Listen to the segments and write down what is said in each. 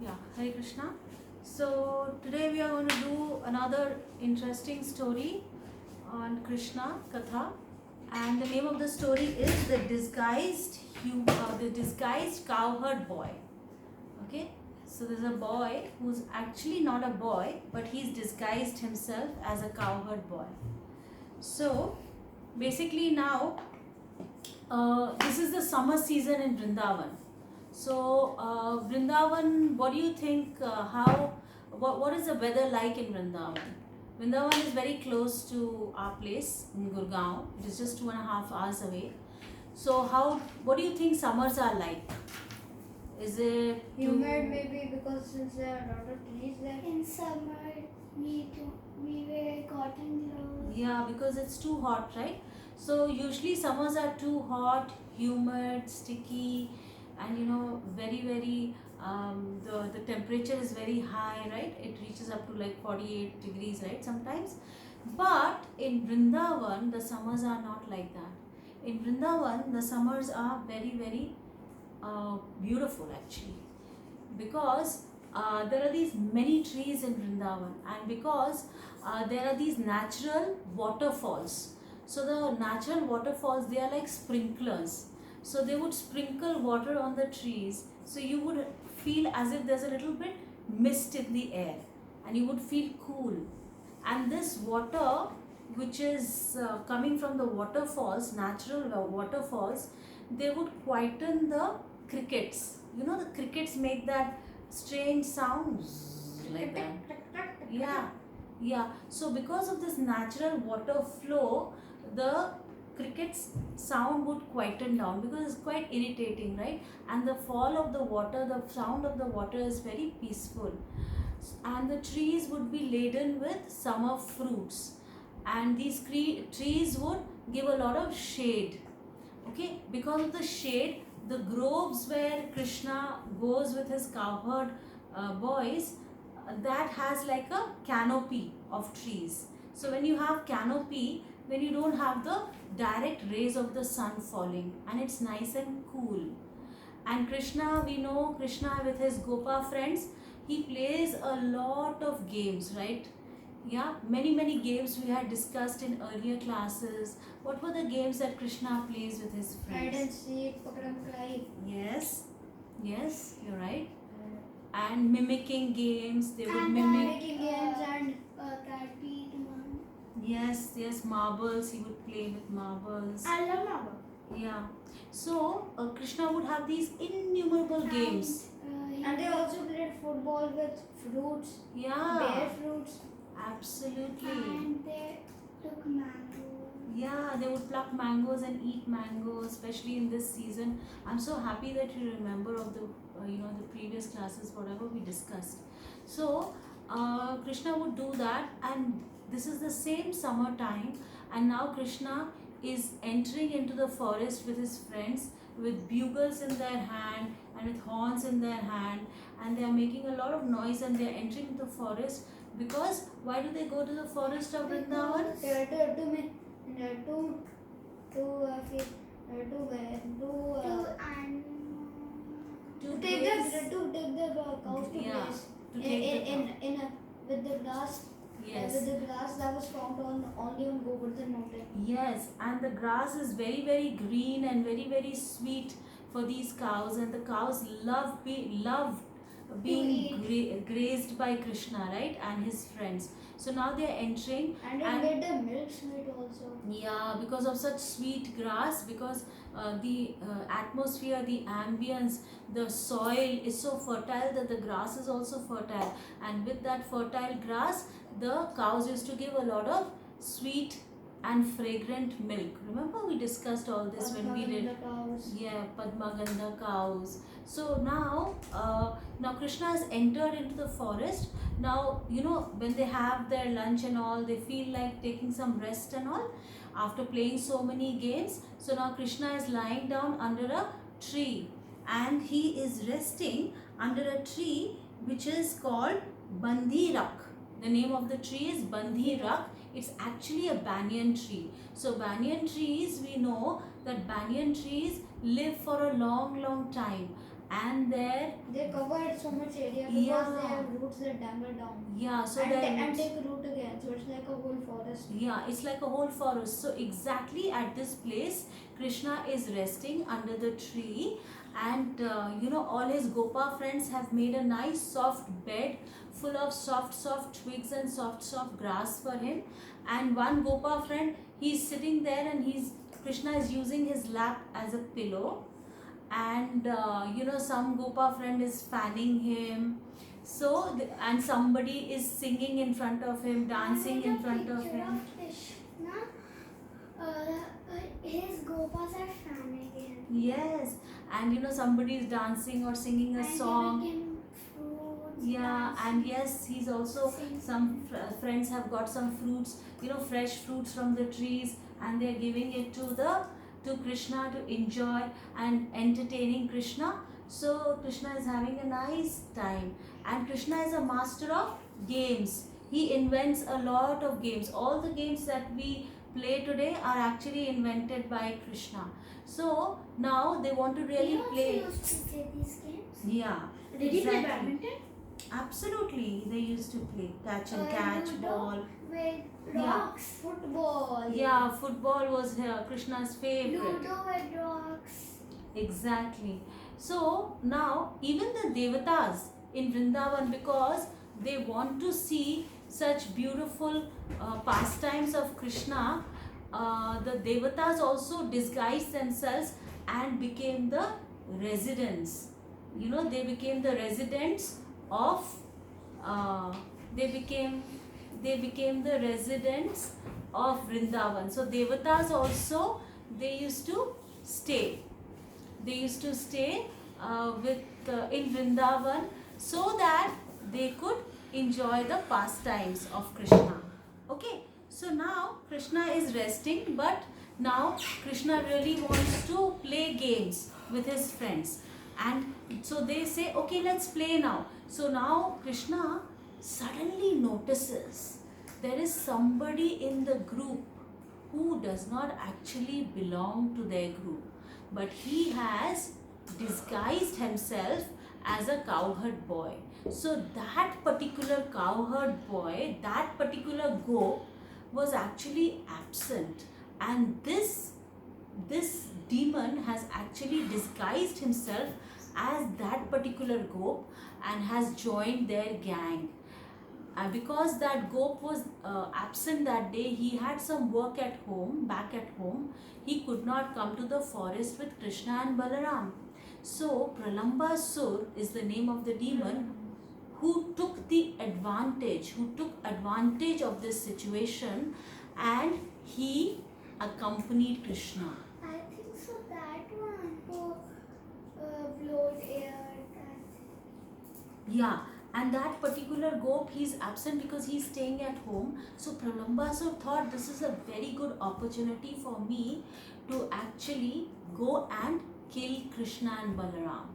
Yeah, Hare Krishna. So today we are going to do another interesting story on Krishna Katha, and the name of the story is the disguised cowherd boy. Okay, so there's a boy who's actually not a boy, but he's disguised himself as a cowherd boy. So basically now, this is the summer season in Vrindavan. So, Vrindavan, what do you think? What is the weather like in Vrindavan? Vrindavan is very close to our place in Gurgaon. It is just 2.5 hours away. So, what do you think summers are like? Is it humid maybe because since there are a lot of trees there. In summer, we wear cotton clothes. Yeah, because it's too hot, right? So usually summers are too hot, humid, sticky, and very the temperature is very high, right? It reaches up to like 48 degrees, right? Sometimes. But in Vrindavan, the summers are not like that. In Vrindavan, the summers are very beautiful actually, because there are these many trees in Vrindavan, and because there are these natural waterfalls. So the natural waterfalls, they are like sprinklers. So they would sprinkle water on the trees. So you would feel as if there's a little bit mist in the air, and you would feel cool. And this water, which is coming from the waterfalls, natural waterfalls, they would quieten the crickets. The crickets make that strange sounds like that. Yeah. So because of this natural water flow, the cricket's sound would quieten down, because it's quite irritating, right? And the fall of the water, the sound of the water is very peaceful. And the trees would be laden with summer fruits, and these trees would give a lot of shade. Okay, because of the shade, the groves where Krishna goes with his cowherd boys, that has like a canopy of trees. So when you have canopy, then you don't have the direct rays of the sun falling, and it's nice and cool. And Krishna, we know Krishna with his Gopa friends, he plays a lot of games, right? Yeah, many games we had discussed in earlier classes. What were the games that Krishna plays with his friends? Hide and seek, pakadam kai. Yes, you're right. And mimicking games, they would And mimic. Making games and that beat one. Yes, marbles. He would play with marbles. I love marble. Yeah. So Krishna would have these innumerable games. and they also played football with fruits, Yeah. bare fruits. Absolutely. And they took mango. Yeah, they would pluck mangoes and eat mangoes, especially in this season. I'm so happy that you remember of the the previous classes, whatever we discussed. So Krishna would do that, and this is the same summer time, and now Krishna is entering into the forest with his friends, with bugles in their hand and with horns in their hand, and they are making a lot of noise, and they are entering the forest. Because why do they go to the forest of Vrindavan? To take the cows to Yeah, place to take the cow. with the grass. Yes. With the grass that was found only on Govardhan mountain. Yes, and the grass is very green and very sweet for these cows, and the cows love being grazed by Krishna, right, and his friends. So now they are entering, And it made the milk sweet also. yeah, because of such sweet grass, because the atmosphere, the ambience, the soil is so fertile that the grass is also fertile, and with that fertile grass, the cows used to give a lot of sweet and fragrant milk. Remember we discussed all this when we did. The cows. Yeah, Padmagandha cows. So now Krishna has entered into the forest. Now when they have their lunch and all, they feel like taking some rest and all after playing so many games. So now Krishna is lying down under a tree, and he is resting under a tree which is called Bandhi Rakh. The name of the tree is Bandhi Rakh. It's actually a banyan tree. So banyan trees, we know that banyan trees live for a long time, and there, They covered so much area because Yeah. they have roots that dangle down. yeah, so and, then and take root again. So it's like a whole forest. yeah, it's like a whole forest. So exactly at this place, Krishna is resting under the tree, and all his Gopa friends have made a nice soft bed full of soft twigs and soft grass for him. And one Gopa friend, he's sitting there, and Krishna is using his lap as a pillow, and some Gopa friend is fanning him. So and somebody is singing in front of him, dancing in front of him. Krishna, his gopas are fanning him. Yes, and somebody is dancing or singing a song. Giving him fruits. Yeah, and yes, he's also, Sing. some friends have got some fruits, fresh fruits from the trees, and they're giving it to Krishna to enjoy and entertaining Krishna. So Krishna is having a nice time, and Krishna is a master of games. He invents a lot of games. All the games that we play today are actually invented by Krishna. So now they want to really He play. also used to play these games. Yeah. Did he play exactly. badminton? Absolutely, they used to play catch and catch, Ludo ball. with Yeah. rocks. Football. Yeah, football was Krishna's favorite. Ludo with rocks. Exactly. So now even the devatas in Vrindavan, because they want to see such beautiful pastimes of Krishna, the devatas also disguised themselves and became the residents. They became the residents of. They became the residents of Vrindavan. So devatas also, they used to stay. They used to stay in Vrindavan, so that they could enjoy the pastimes of Krishna. Okay, so now Krishna is resting, but now Krishna really wants to play games with his friends, and so they say, okay, let's play now. So now Krishna suddenly notices there is somebody in the group who does not actually belong to their group, but he has disguised himself as a cowherd boy. So that particular cowherd boy, that particular goat, was actually absent, and this demon has actually disguised himself as that particular goat and has joined their gang. Because that goat was absent that day, he had some work back at home. He could not come to the forest with Krishna and Balaram. So Pralambasura is the name of the demon who took advantage of this situation, and he accompanied Krishna. I think so. That one who blowed air. Yeah, and that particular goat, he's absent because he's staying at home. So Pralambasura thought, this is a very good opportunity for me to actually go and kill Krishna and Balaram.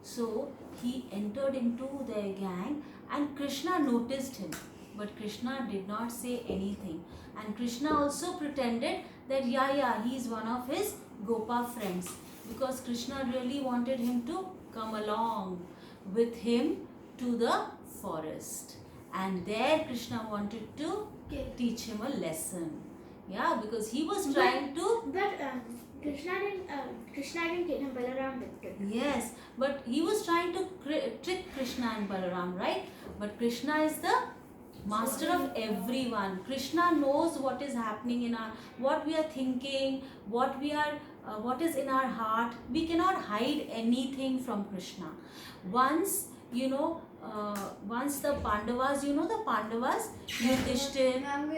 So he entered into their gang, and Krishna noticed him, but Krishna did not say anything. And Krishna also pretended that he's one of his Gopa friends, because Krishna really wanted him to come along with him to the forest, and there Krishna wanted to teach him a lesson. Yeah, because he was trying to. But Krishna didn't kill him. Balaram did. Yes, but he was trying to trick Krishna and Balaram, right? But Krishna is the master of everyone. Krishna knows what is happening what we are thinking, what is in our heart. We cannot hide anything from Krishna. Once the Pandavas, Yudhishthir. Ma'am,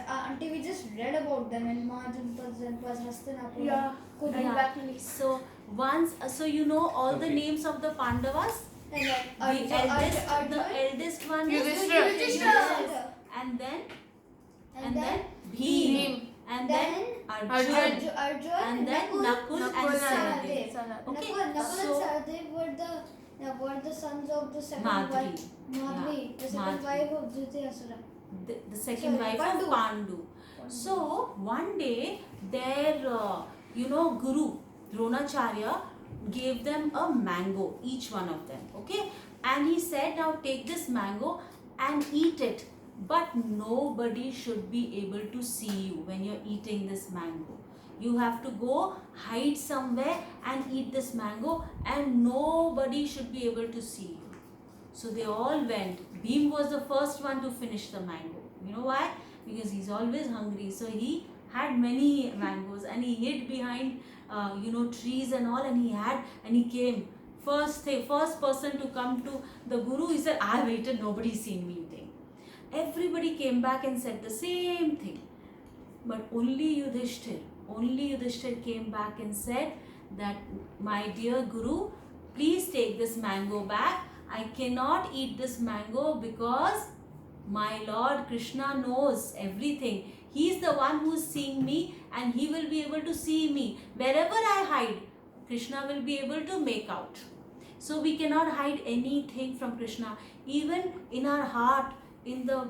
auntie, we just read about them in Mahabharata, Hastinapur. Yeah. Could you Yeah. back to me? So all the names of the Pandavas. And The eldest one is Yudhishthira. Yudhishthira. And then Bhim. And then Arjun. And then Nakul and Sahadev. Okay, Nakul so- and Sahadev were the sons of the second Madri. wife. Madri, the second Madri. wife of Dhritarashtra. The second Sorry, wife Pandu. of Pandu. So one day their Guru Dronacharya gave them a mango, each one of them, okay? And he said, now take this mango and eat it, but nobody should be able to see you when you're eating this mango. You have to go hide somewhere and eat this mango, and nobody should be able to see you. So they all went. Bhim was the first one to finish the mango. You know why? Because he's always hungry. So he had many mangoes and he hid behind trees and all, and he came. First person to come to the Guru, he said, I waited, nobody's seen me eating. Everybody came back and said the same thing. But only Yudhishthir came back and said that, my dear Guru, please take this mango back. I cannot eat this mango because my Lord Krishna knows everything. He is the one who is seeing me, and he will be able to see me. Wherever I hide, Krishna will be able to make out. So we cannot hide anything from Krishna. Even in our heart, in the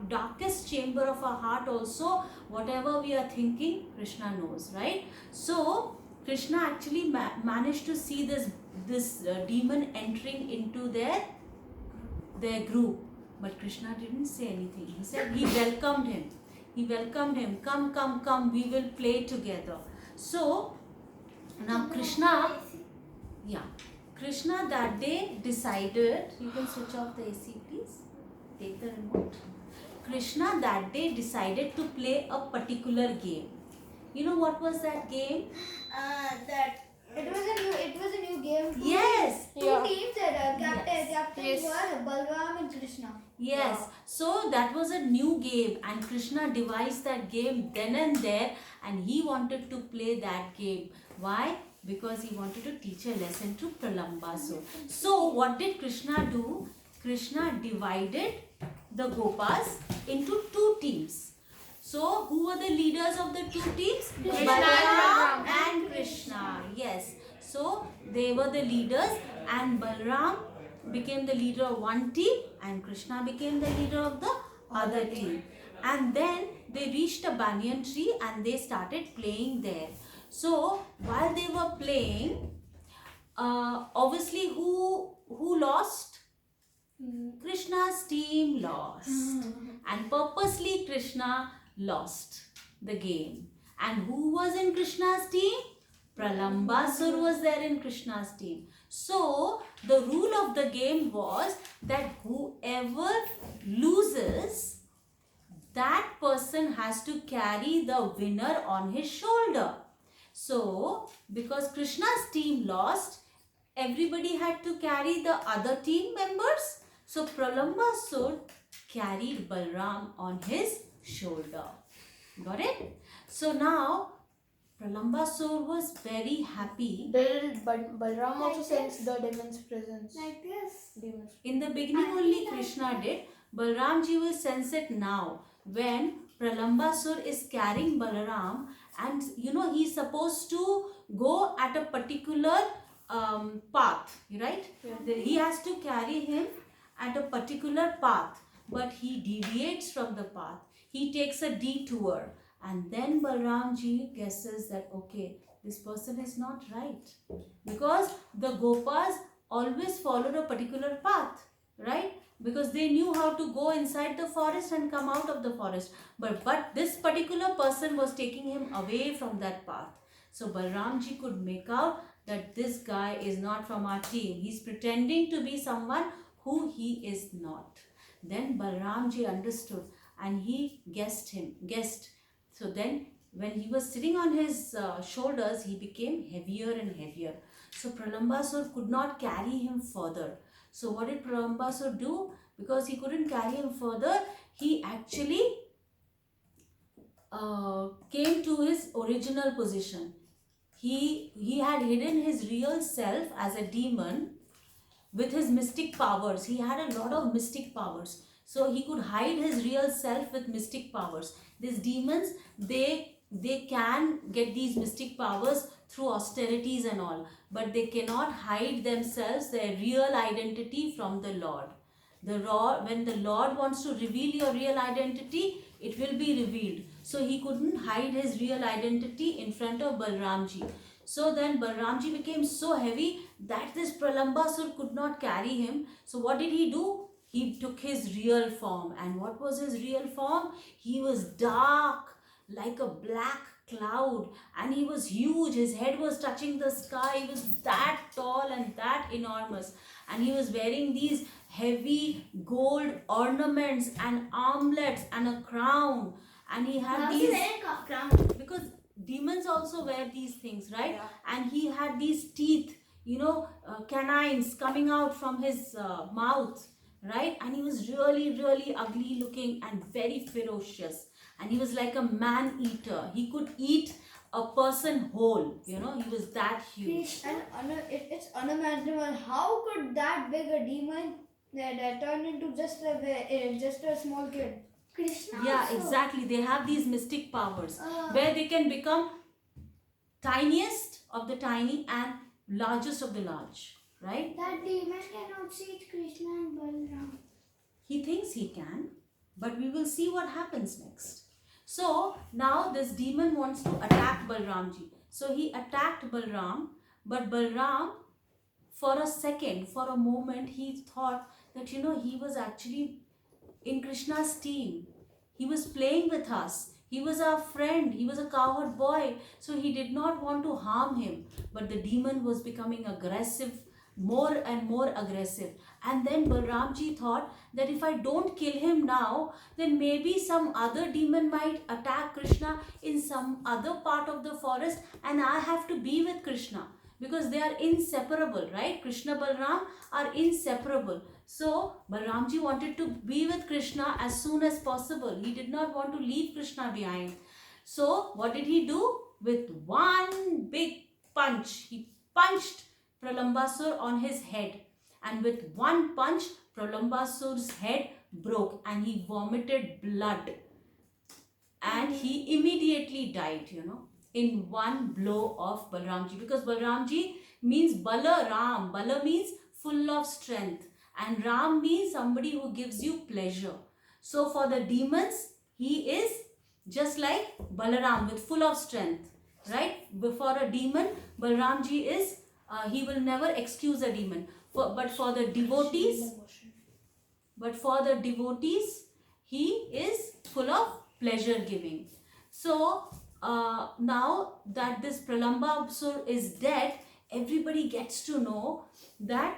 darkest chamber of our heart also, whatever we are thinking, Krishna knows, right? So Krishna actually managed to see this demon entering into their group. But Krishna didn't say anything. He said, he welcomed him. Come, we will play together. So now Krishna that day decided, you can switch off the AC please, take the remote. Krishna that day decided to play a particular game. You know what was that game? It was a new game. Yes. Two teams that captains were Balaram and Krishna. Yes. Yeah. So that was a new game, and Krishna devised that game then and there, and he wanted to play that game. Why? Because he wanted to teach a lesson to Pralambasura. So what did Krishna do? Krishna divided the Gopas into two teams. So who were the leaders of the two teams? Balaram and Krishna. Yes. So they were the leaders, and Balaram became the leader of one team and Krishna became the leader of the other team. And then they reached a banyan tree and they started playing there. So while they were playing, obviously who lost? Krishna's team lost. And purposely Krishna lost the game. And who was in Krishna's team? Pralambasura was there in Krishna's team. So the rule of the game was that whoever loses, that person has to carry the winner on his shoulder. So because Krishna's team lost, everybody had to carry the other team members. So Pralambasura carried Balaram on his shoulder. Got it? So now Pralambasura was very happy. But Balaram also sensed the demon's presence. Like this. In the beginning only Krishna did. Balaramji will sense it now when Pralambasura is carrying Balaram, and he's supposed to go at a particular path, right? Yeah. He has to carry him at a particular path, but he deviates from the path. He takes a detour, and then Balaramji guesses that, okay, this person is not right, because the Gopas always followed a particular path, right? Because they knew how to go inside the forest and come out of the forest. But this particular person was taking him away from that path. So Balaramji could make out that this guy is not from our team. He's pretending to be someone who he is not. Then Balaramji understood and he guessed. So then when he was sitting on his shoulders, he became heavier and heavier. So Pralambasura could not carry him further. So what did Pralambasura do? Because he couldn't carry him further, he actually came to his original position. He had hidden his real self as a demon with his mystic powers. He had a lot of mystic powers. So he could hide his real self with mystic powers. These demons, they can get these mystic powers through austerities and all, but they cannot hide themselves, their real identity, from the Lord. When the Lord wants to reveal your real identity, it will be revealed. So he couldn't hide his real identity in front of Balaramji. So then Balramji became so heavy that this Pralambasur could not carry him. So what did he do? He took his real form. And what was his real form? He was dark like a black cloud, and he was huge. His head was touching the sky. He was that tall and that enormous, and he was wearing these heavy gold ornaments and armlets and a crown, and he had How's he these, wearing a crown? because demons also wear these things, right? Yeah. And he had these teeth, canines coming out from his mouth, right? And he was really, really ugly looking and very ferocious. And he was like a man eater. He could eat a person whole. He was that huge. And it's unimaginable. How could that big a demon that turn into just a small kid? Krishna Yeah, also. exactly. They have these mystic powers Uh, where they can become tiniest of the tiny and largest of the large, right? That demon cannot see Krishna and Balaram. He thinks he can, but we will see what happens next. So now this demon wants to attack Balramji. So he attacked Balram, but Balram, for a second, for a moment, he thought that he was actually in Krishna's team. He was playing with us. He was our friend. He was a cowherd boy. So he did not want to harm him. But the demon was becoming aggressive, more and more aggressive. And then Balramji thought that if I don't kill him now, then maybe some other demon might attack Krishna in some other part of the forest, and I have to be with Krishna, because they are inseparable, right? Krishna Balram are inseparable. So Balramji wanted to be with Krishna as soon as possible. He did not want to leave Krishna behind. So what did he do? With one big punch, he punched Pralambasura on his head, and with one punch Pralambasura's head broke and he vomited blood, and he immediately died, in one blow of Balramji, because Balramji means Balaram. Bala means full of strength, and Ram means somebody who gives you pleasure. So for the demons, he is just like Balaram with full of strength, right? Before a demon, Balramji is, he will never excuse a demon. But for the devotees, he is full of pleasure giving. So now that this Pralambasura is dead, everybody gets to know that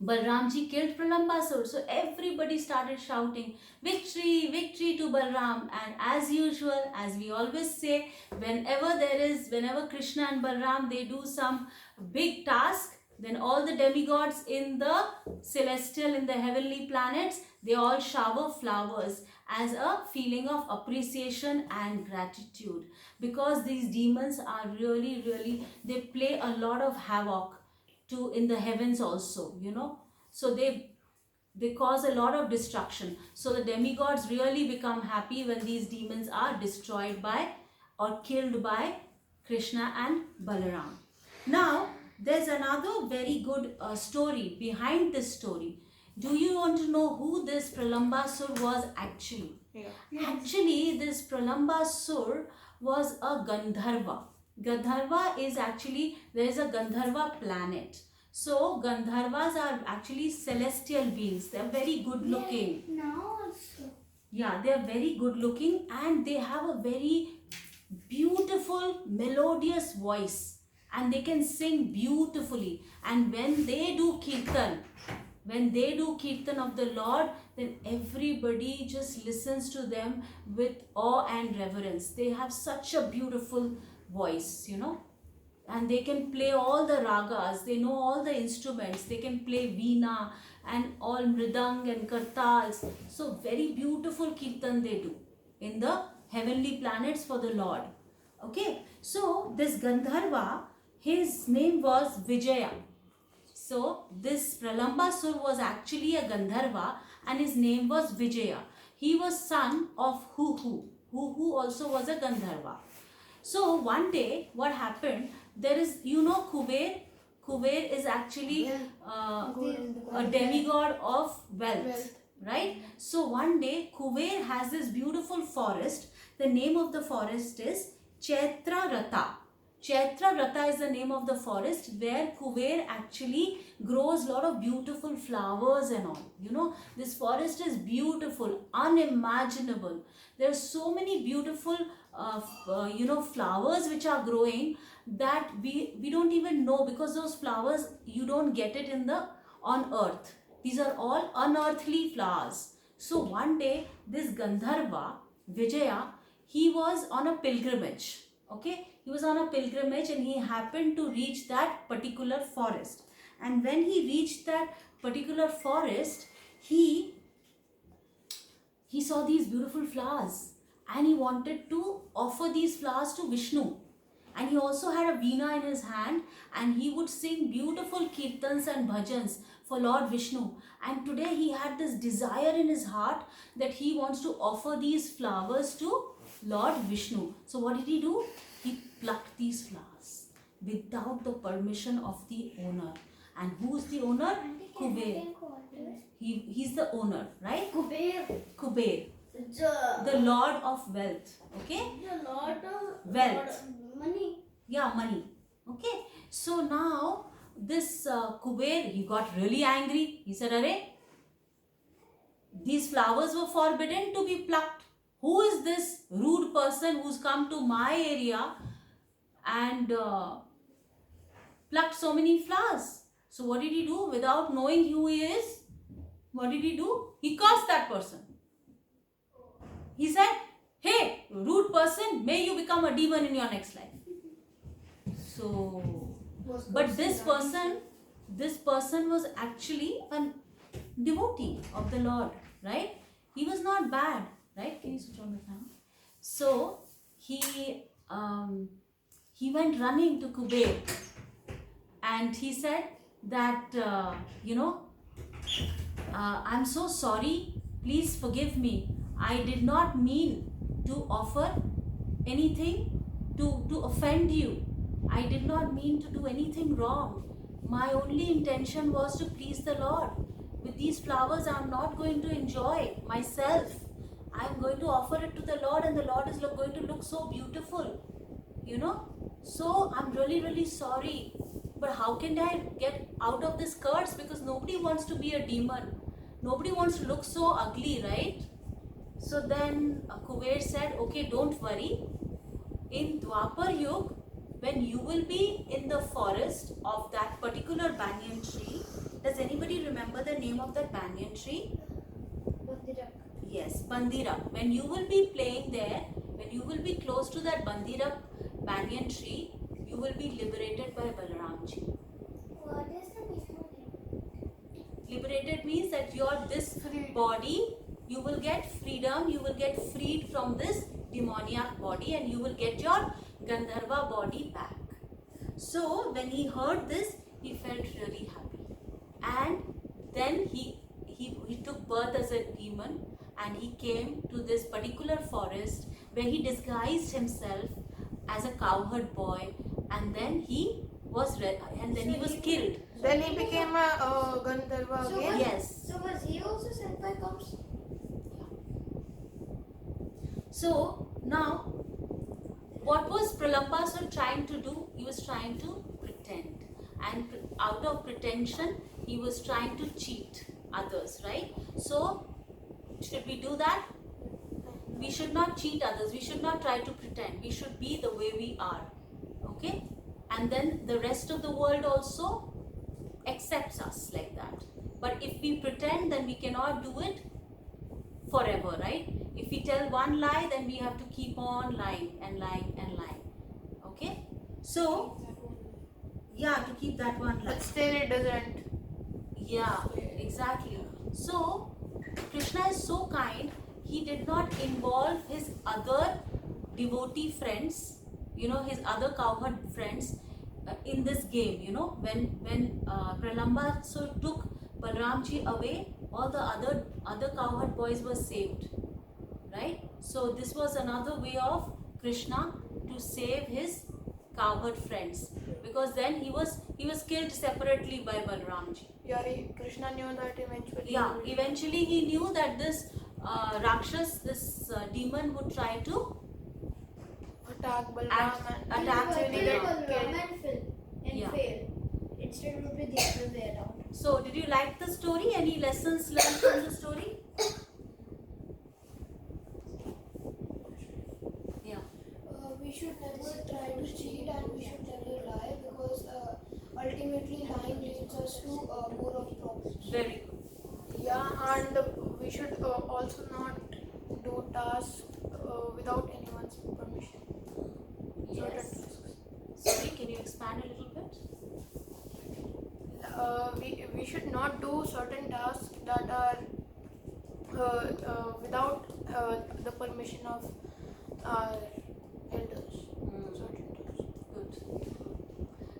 Balramji killed Pralambasura. So everybody started shouting, "Victory, victory to Balram." And as usual, as we always say, whenever Krishna and Balram, they do some big task, then all the demigods in the celestial, in the heavenly planets, they all shower flowers as a feeling of appreciation and gratitude, because these demons are really, really, they play a lot of havoc in the heavens also, so they cause a lot of destruction. So the demigods really become happy when these demons are destroyed by or killed by Krishna and Balaram. Now there's another very good story behind this story. Do you want to know who this Pralambasur was actually? Yeah. Actually, this Pralambasur was a Gandharva. Gandharva is actually, there is a Gandharva planet. So Gandharvas are actually celestial beings. They are very good looking. Yeah, now also. Yeah, they are very good looking, and they have a very beautiful melodious voice, and they can sing beautifully. And when they do kirtan of the Lord, then everybody just listens to them with awe and reverence. They have such a beautiful voice, and they can play all the ragas. They know all the instruments. They can play veena and all mridang and kartals. So very beautiful kirtan they do in the heavenly planets for the Lord. Okay, so this Gandharva, his name was Vijaya. So this Pralambasur was actually a Gandharva, and his name was Vijaya. He was son of Huhu. Huhu also was a Gandharva. So one day what happened, there is, Kuber. Kuber is actually a demigod of wealth, right? So one day Kuber has this beautiful forest. The name of the forest is Chaitra Rata. Chaitra Vrata is the name of the forest where Kuber actually grows a lot of beautiful flowers and all. You know, this forest is beautiful, unimaginable. There are so many beautiful, flowers which are growing that we don't even know, because those flowers you don't get it on earth. These are all unearthly flowers. So one day this Gandharva Vijaya, he was on a pilgrimage. Okay, he was on a pilgrimage and he happened to reach that particular forest. And when he reached that particular forest, he saw these beautiful flowers and he wanted to offer these flowers to Vishnu. And he also had a veena in his hand and he would sing beautiful kirtans and bhajans for Lord Vishnu. And today he had this desire in his heart that he wants to offer these flowers to Lord Vishnu. So what did he do? He plucked these flowers without the permission of the owner. And who's the owner? Kuber. He's the owner, right? Kuber. The Lord of Wealth. Okay? The Lord of Wealth. Money. Yeah, money. Okay. So now this Kuber, he got really angry. He said, "Arey, these flowers were forbidden to be plucked. Who is this rude person who's come to my area and plucked so many flowers?" So what did he do? Without knowing who he is, what did he do? He cursed that person. He said, "Hey, rude person, may you become a demon in your next life." So, but this person was actually a devotee of the Lord, right? He was not bad, right? Can you switch on the fan? So he went running to Kuber and he said that I'm so sorry, please forgive me. I did not mean to offer anything to offend you. I did not mean to do anything wrong. My only intention was to please the Lord. With these flowers, I'm not going to enjoy myself. I'm going to offer it to the Lord and the Lord is going to look so beautiful. So I'm really, really sorry. But how can I get out of this curse? Because nobody wants to be a demon. Nobody wants to look so ugly, right? So then Kuber said, "Okay, don't worry. In Dwapar Yuga, when you will be in the forest of that particular banyan tree," does anybody remember the name of that banyan tree? Yes, Bandirak. When you will be playing there, when you will be close to that Bandirak banyan tree, you will be liberated by Balaramji. What is the meaning of it? Liberated means that this body, you will get freedom, you will get freed from this demoniac body and you will get your Gandharva body back. So when he heard this, he felt really happy. And then he took birth as a demon and he came to this particular forest where he disguised himself as a cowherd boy, and then he was killed. Then he became a Gandharva So again. Yes. So was he also sent by Kamsa? So now, what was Pralambasura trying to do? He was trying to pretend, and out of pretension, he was trying to cheat others, right? So, should we do that? We should not cheat others. We should not try to pretend. We should be the way we are. Okay? And then the rest of the world also accepts us like that. But if we pretend, then we cannot do it forever, right? If we tell one lie, then we have to keep on lying and lying and lying. Okay? So, yeah, to keep that one lie. But still it doesn't. Yeah, exactly. So, Krishna is so kind, he did not involve his other devotee friends, his other cowherd friends in this game. When Pralambasura took Balaramji away, all the other cowherd boys were saved, right? So this was another way of Krishna to save his cowherd friends, because then he was killed separately by Balaramji. Yeah, Krishna knew that eventually. Yeah, eventually he knew that this Rakshas, this demon would try to attack Balram and actually get Balaram killed. and Yeah. fail. Instead it would be the other way around. So, did you like the story? Any lessons learned from the story? Yeah. We should never try to cheat and we should never lie because ultimately lying leads us to more of problems. Very good. Yeah, and we should also not do tasks without anyone's permission. Certain Yes. tasks. Sorry, can you expand a little bit? We should not do certain tasks that are without the permission of our elders. Certain tasks. Good.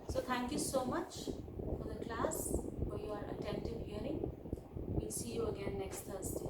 So, thank you so much for the class, for your attentive hearing. We'll see you again next Thursday.